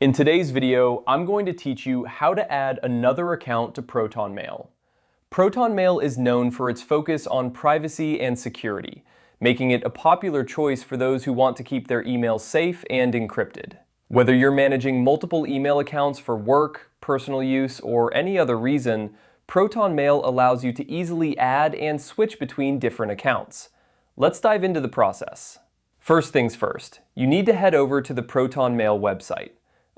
In today's video, I'm going to teach you how to add another account to Proton Mail. Proton Mail is known for its focus on privacy and security, making it a popular choice for those who want to keep their emails safe and encrypted. Whether you're managing multiple email accounts for work, personal use, or any other reason, Proton Mail allows you to easily add and switch between different accounts. Let's dive into the process. First things first, you need to head over to the Proton Mail website.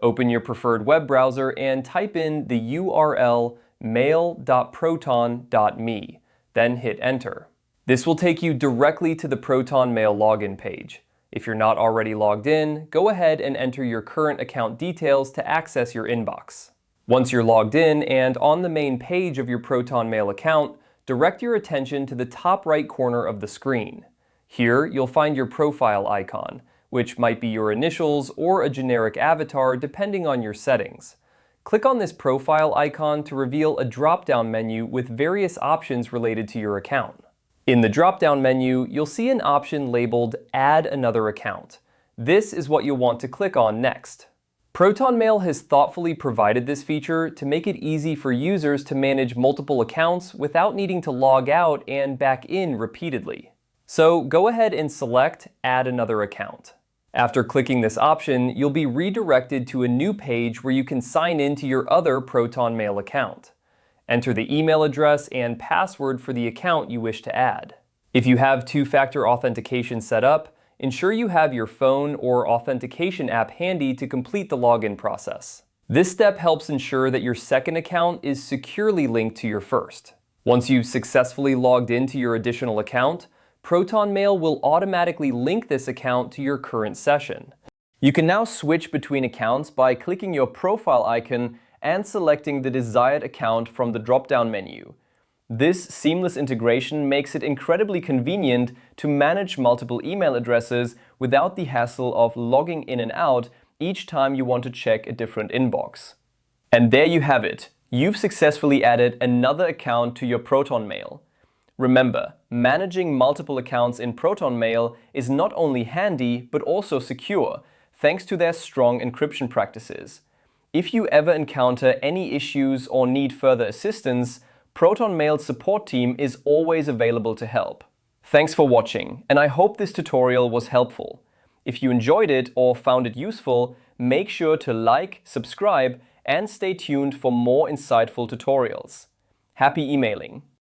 Open your preferred web browser and type in the URL mail.proton.me, then hit enter. This will take you directly to the Proton Mail login page. If you're not already logged in, go ahead and enter your current account details to access your inbox. Once you're logged in and on the main page of your Proton Mail account, direct your attention to the top right corner of the screen. Here, you'll find your profile icon, which might be your initials or a generic avatar depending on your settings. Click on this profile icon to reveal a drop-down menu with various options related to your account. In the drop-down menu, you'll see an option labeled Add Another Account. This is what you'll want to click on next. Proton Mail has thoughtfully provided this feature to make it easy for users to manage multiple accounts without needing to log out and back in repeatedly. So go ahead and select Add Another Account. After clicking this option, you'll be redirected to a new page where you can sign in to your other Proton Mail account. Enter the email address and password for the account you wish to add. If you have two-factor authentication set up, ensure you have your phone or authentication app handy to complete the login process. This step helps ensure that your second account is securely linked to your first. Once you've successfully logged into your additional account, Proton Mail will automatically link this account to your current session. You can now switch between accounts by clicking your profile icon and selecting the desired account from the drop-down menu. This seamless integration makes it incredibly convenient to manage multiple email addresses without the hassle of logging in and out each time you want to check a different inbox. And there you have it. You've successfully added another account to your Proton Mail. Remember, managing multiple accounts in Proton Mail is not only handy, but also secure, thanks to their strong encryption practices. If you ever encounter any issues or need further assistance, Proton Mail's support team is always available to help. Thanks for watching, and I hope this tutorial was helpful. If you enjoyed it or found it useful, make sure to like, subscribe, and stay tuned for more insightful tutorials. Happy emailing!